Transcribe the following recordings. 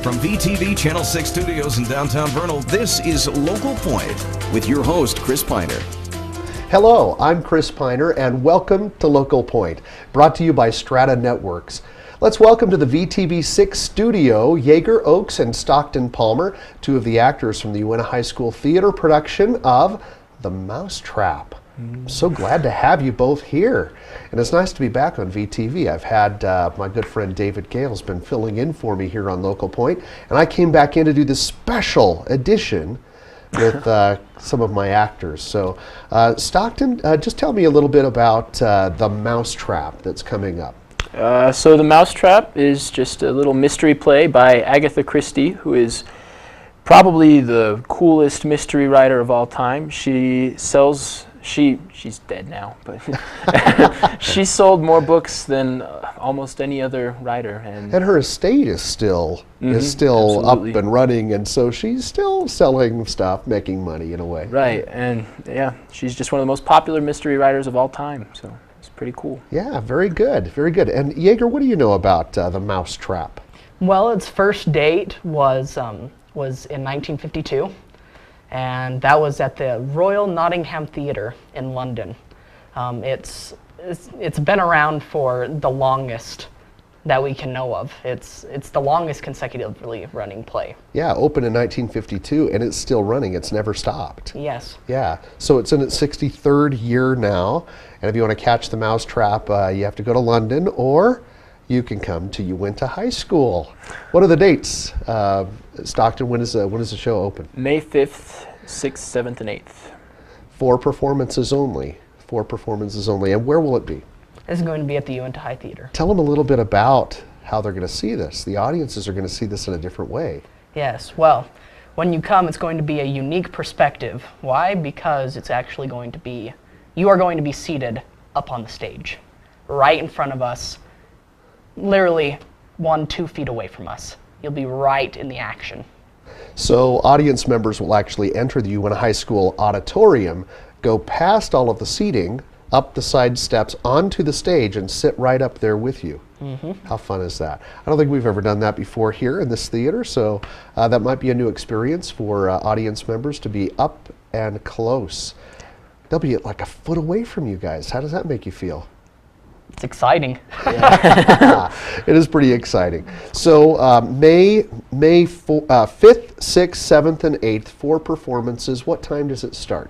From VTV Channel 6 Studios in downtown Vernal, this is Local Point with your host, Chris Piner. Hello, I'm Chris Piner, and welcome to Local Point, brought to you by Strata Networks. Let's welcome to the VTV6 studio, Yeager Oaks and Stockton Palmer, two of the actors from the Uintah High School theater production of The Mousetrap. I'm so glad to have you both here. And it's nice to be back on VTV. I've had my good friend David Gale's been filling in for me here on Local Point, and I came back in to do this special edition with some of my actors. So Stockton, just tell me a little bit about The Mousetrap that's coming up. So The Mousetrap is just a little mystery play by Agatha Christie, who is probably the coolest mystery writer of all time. She's dead now, but she sold more books than almost any other writer. And her estate is still absolutely up and running, and so she's still selling stuff, making money in a way. Right, and yeah, she's just one of the most popular mystery writers of all time, so it's pretty cool. Yeah, very good, very good. And Yeager, what do you know about The Mousetrap? Well, its first date was in 1952. And that was at the Royal Nottingham Theatre in London. It's been around for the longest that we can know of. It's the longest consecutively running play. Yeah, opened in 1952, and it's still running. It's never stopped. Yes. Yeah, so it's in its 63rd year now, and if you want to catch The Mousetrap, you have to go to London, or you can come to Uintah High School. What are the dates? Stockton, when does the show open? May 5th, 6th, 7th, and 8th. 4 performances only. 4 performances only. And where will it be? This is going to be at the Uintah High Theater. Tell them a little bit about how they're going to see this. The audiences are going to see this in a different way. Yes, well, when you come, it's going to be a unique perspective. Why? Because it's actually going to be, you are going to be seated up on the stage, right in front of us, literally 1-2 feet away from us. You'll be right in the action. So audience members will actually enter the Uintah High School auditorium, go past all of the seating, up the side steps onto the stage, and sit right up there with you. Mm-hmm. How fun is that? I don't think we've ever done that before here in this theater, so that might be a new experience for audience members to be up and close. They'll be like a foot away from you guys. How does that make you feel? It's exciting. It is pretty exciting. So May 5th, 6th, 7th, and 8th, 4 performances. What time does it start?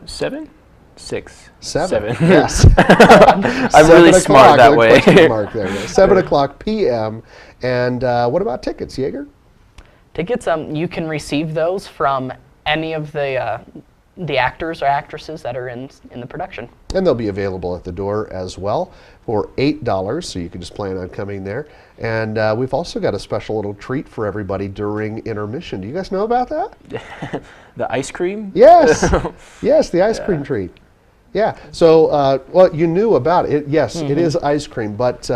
7? 6. 7. Yes. I'm really smart that way. Mark there. 7 o'clock p.m. And what about tickets, Yeager? Tickets, you can receive those from any of the actors or actresses that are in the production. And they'll be available at the door as well for $8, so you can just plan on coming there. And we've also got a special little treat for everybody during intermission. Do you guys know about that? The ice cream? Yes. Yes, the ice cream treat. Yeah. So, well, you knew about it. Yes, it is ice cream, but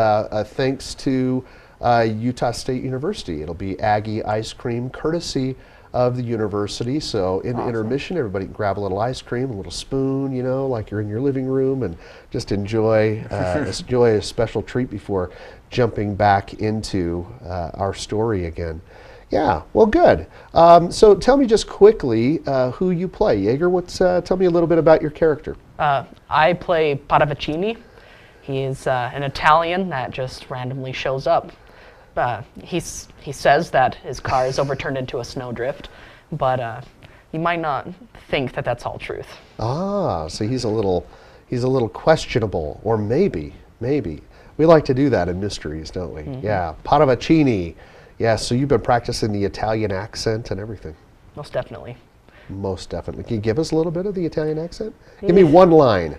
thanks to Utah State University, it'll be Aggie ice cream, courtesy of the university. So in intermission, everybody can grab a little ice cream, a little spoon, you know, like you're in your living room, and just enjoy enjoy a special treat before jumping back into our story again. Yeah, well, good. So tell me just quickly who you play. Yeager, tell me a little bit about your character. I play Paravicini. He's an Italian that just randomly shows up. He says that his car is overturned into a snowdrift, but you might not think that that's all truth. Ah, so he's a little questionable, or maybe. We like to do that in mysteries, don't we? Yeah, Paravicini. Yeah, so you've been practicing the Italian accent and everything. Most definitely. Most definitely. Can you give us a little bit of the Italian accent? Give me one line.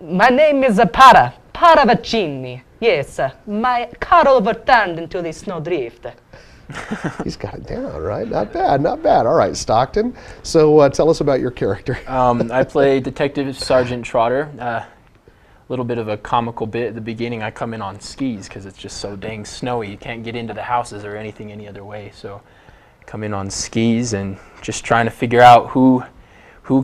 My name is Paravicini. Yes, my car overturned into the snowdrift. He's got it down, right? Not bad, not bad. All right, Stockton. So tell us about your character. I play Detective Sergeant Trotter. A little bit of a comical bit at the beginning. I come in on skis because it's just so dang snowy. You can't get into the houses or anything any other way. So come in on skis and just trying to figure out who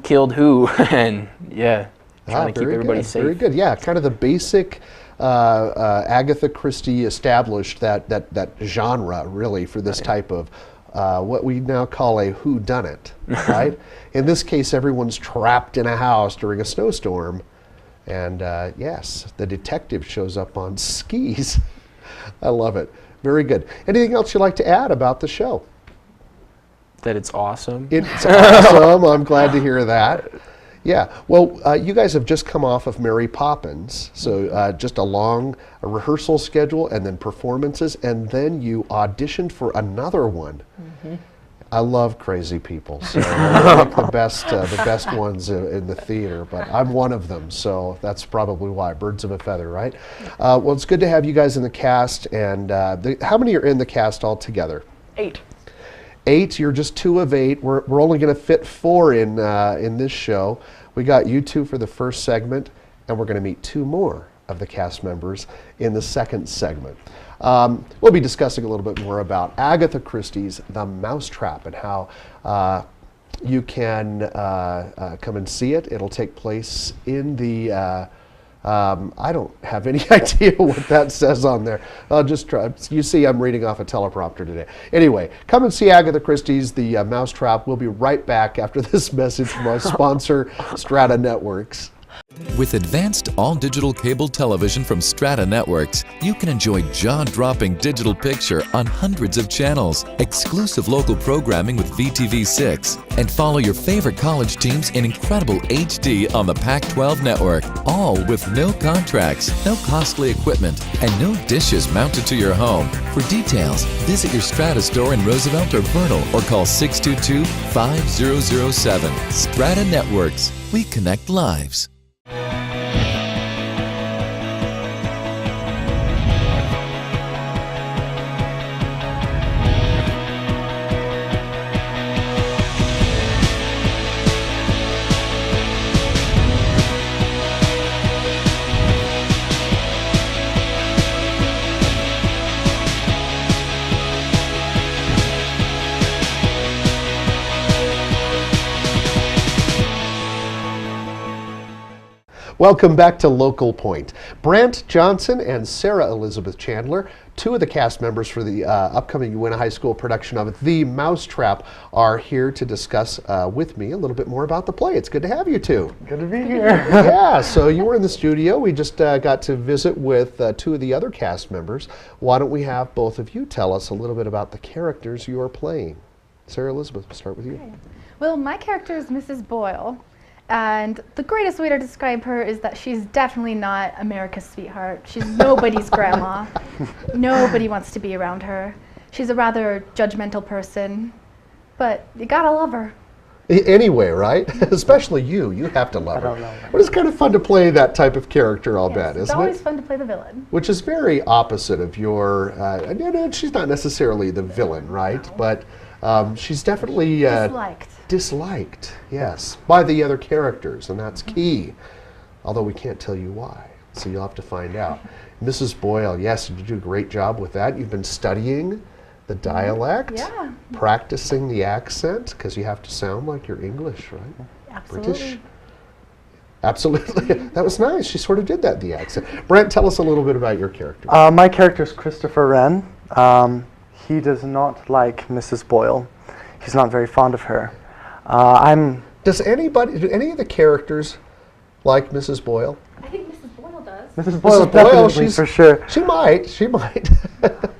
killed who. And yeah, trying to keep everybody safe. Very good. Yeah, kind of the basic Agatha Christie established that genre really for this type of what we now call a whodunit, right? In this case, everyone's trapped in a house during a snowstorm, and yes, the detective shows up on skis. I love it. Very good. Anything else you'd like to add about the show? That it's awesome. It's awesome. I'm glad to hear that. Yeah. Well, you guys have just come off of Mary Poppins, so just a rehearsal schedule and then performances, and then you auditioned for another one. Mm-hmm. I love crazy people, so I pick the best ones in the theater, but I'm one of them, so that's probably why. Birds of a feather, right? Well, it's good to have you guys in the cast, and how many are in the cast altogether? 8. 8, you're just 2 of 8. We're only going to fit 4 in this show. We got you 2 for the first segment, and we're going to meet 2 more of the cast members in the second segment. We'll be discussing a little bit more about Agatha Christie's The Mousetrap and how you can come and see it. It'll take place in the I don't have any idea what that says on there. I'll just try. You see, I'm reading off a teleprompter today. Anyway, come and see Agatha Christie's The Mousetrap. We'll be right back after this message from our sponsor, Strata Networks. With advanced all-digital cable television from Strata Networks, you can enjoy jaw-dropping digital picture on hundreds of channels, exclusive local programming with VTV6, and follow your favorite college teams in incredible HD on the Pac-12 network, all with no contracts, no costly equipment, and no dishes mounted to your home. For details, visit your Strata store in Roosevelt or Vernal or call 622-5007. Strata Networks. We connect lives. Welcome back to Local Point. Brant Johnson and Sarah Elizabeth Chandler, 2 of the cast members for the upcoming Uintah High School production of The Mousetrap, are here to discuss with me a little bit more about the play. It's good to have you 2. Good to be here. Yeah, so you were in the studio. We just got to visit with 2 of the other cast members. Why don't we have both of you tell us a little bit about the characters you are playing? Sarah Elizabeth, we'll start with you. Well, my character is Mrs. Boyle. And the greatest way to describe her is that she's definitely not America's sweetheart. She's nobody's grandma. Nobody wants to be around her. She's a rather judgmental person, but you gotta love her. Anyway, right? Especially you. You have to love her. I don't know. But it's kind of fun to play that type of character, I'll bet, It's isn't always it? fun to play the villain. Which is very opposite of your, she's not necessarily the villain, right? But she's definitely disliked, yes, by the other characters, and that's key. Although we can't tell you why, so you'll have to find out. Mrs. Boyle, yes, you do a great job with that. You've been studying the dialect, Yeah. practicing the accent, because you have to sound like you're English, right? Absolutely. British. Absolutely. That was nice. She sort of did that, the accent. Brent, tell us a little bit about your character. My character is Christopher Wren. He does not like Mrs. Boyle. He's not very fond of her. Do any of the characters like Mrs. Boyle? I think Mrs. Boyle does. Mrs. Boyle Mrs. Boyle, definitely, for sure. She might.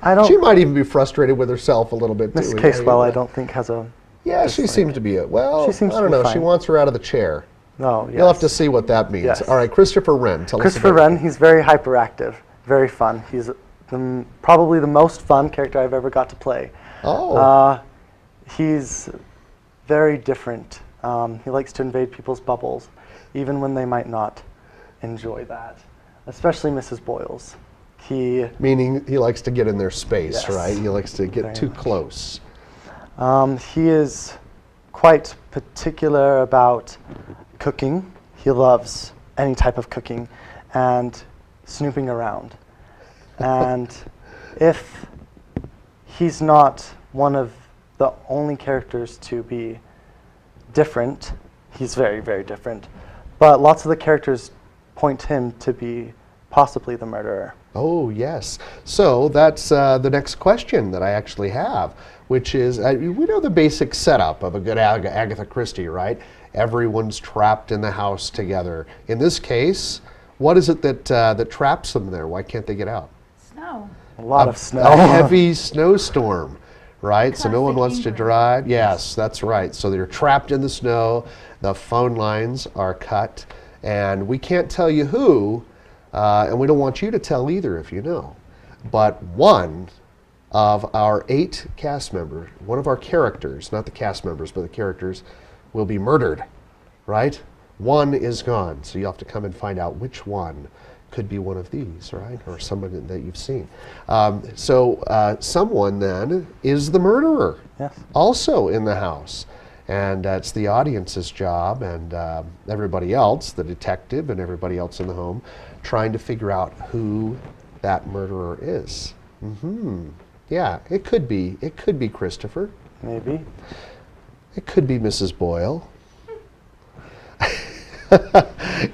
I don't. She might even be frustrated with herself a little bit too. Miss Casewell, I don't think has a. Yeah, she seems to be She seems I to don't be know. She fine. wants her out of the chair. No, yes. You'll have to see what that means. Yes. All right, Christopher Wren, tell us Christopher about Wren, he's very hyperactive, very fun. He's probably the most fun character I've ever got to play. Oh. He's very different. He likes to invade people's bubbles, even when they might not enjoy that, especially Mrs. Boyle's. Meaning he likes to get in their space, Yes. right? He likes to get Very too much. close. He is quite particular about cooking. He loves any type of cooking and snooping around. And if he's not one of the only characters to be different, he's very, very different. But lots of the characters point him to be possibly the murderer. Oh, yes. So that's the next question that I actually have, which is, we know the basic setup of a good Agatha Christie, right? Everyone's trapped in the house together. In this case, what is it that traps them there? Why can't they get out? Snow. A lot of snow. A heavy snowstorm, right? So no one Classic wants to England. drive. Yes, that's right. So they're trapped in the snow. The phone lines are cut, and we can't tell you who, and we don't want you to tell either if you know. But one of our 8 cast members, one of our characters, not the cast members, but the characters, will be murdered, right? One is gone, so you have to come and find out which one. Could be one of these, right? Or someone that you've seen. So someone then is the murderer, Yes. also in the house. And it's the audience's job and everybody else, the detective and everybody else in the home, trying to figure out who that murderer is. Yeah, it could be Christopher. Maybe. It could be Mrs. Boyle.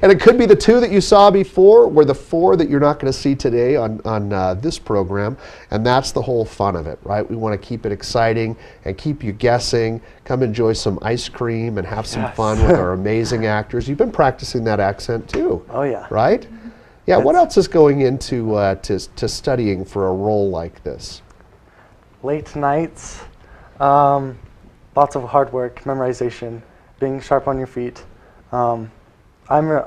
And it could be the 2 that you saw before, or the 4 that you're not going to see today on this program. And that's the whole fun of it, right? We want to keep it exciting and keep you guessing. Come enjoy some ice cream and have some Yes. fun with our amazing actors. You've been practicing that accent too. Oh, yeah. Right? Yeah, what That's- else is going into to studying for a role like this? Late nights, lots of hard work, memorization, being sharp on your feet. I'm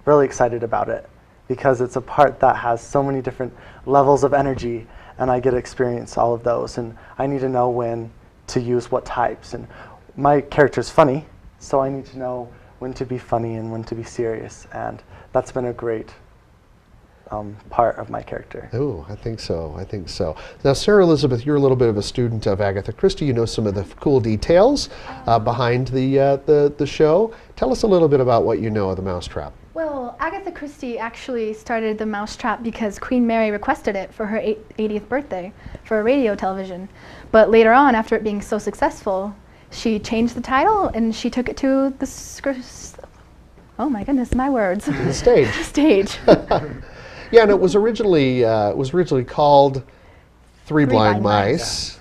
really excited about it because it's a part that has so many different levels of energy, and I get to experience all of those, and I need to know when to use what types. And my character's funny, so I need to know when to be funny and when to be serious, and that's been a great part of my character. Oh, I think so. I think so. Now, Sarah Elizabeth, you're a little bit of a student of Agatha Christie. You know some of the cool details behind the show. Tell us a little bit about what you know of the Mousetrap. Well, Agatha Christie actually started the Mousetrap because Queen Mary requested it for her 80th birthday for a radio television. But later on, after it being so successful, she changed the title and she took it to the oh my goodness, my words. The stage. Stage. Yeah, and it was originally called Three Blind Blind Mice,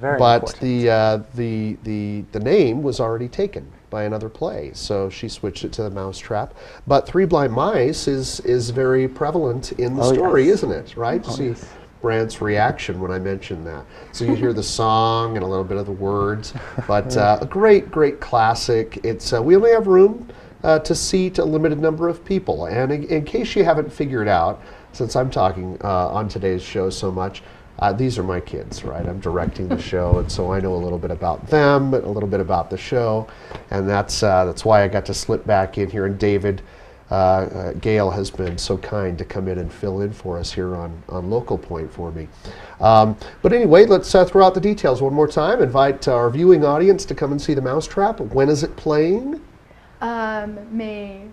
Very but important. the name was already taken by another play, so she switched it to the Mousetrap. But Three Blind Mice is very prevalent in the Oh, story, yes. isn't it? Right? Oh, See yes. Brant's reaction when I mentioned that. So you hear the song and a little bit of the words, but a great classic. It's we only have room to seat a limited number of people. And in case you haven't figured out, since I'm talking on today's show so much, these are my kids, right? I'm directing the show, and so I know a little bit about them, a little bit about the show, and that's why I got to slip back in here. And David Gale has been so kind to come in and fill in for us here on Local Point for me. But anyway, let's throw out the details one more time. Invite our viewing audience to come and see the Mousetrap. When is it playing? May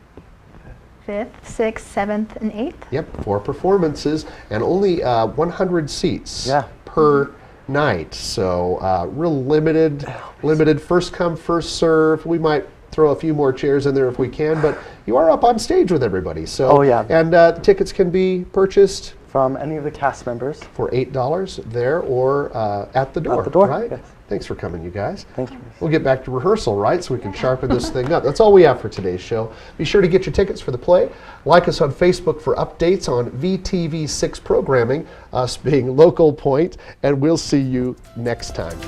5th, 6th, 7th, and 8th. Yep, 4 performances and only 100 seats Yeah. per night. So real limited first come, first serve. We might throw a few more chairs in there if we can, but you are up on stage with everybody. So, Oh, yeah. And tickets can be purchased From any of the cast members. for $8 there or at the door. At the door, right? yes. Thanks for coming, you guys. Thank you. We'll get back to rehearsal, right, so we can sharpen this thing up. That's all we have for today's show. Be sure to get your tickets for the play. Like us on Facebook for updates on VTV6 programming, us being Local Point, and we'll see you next time.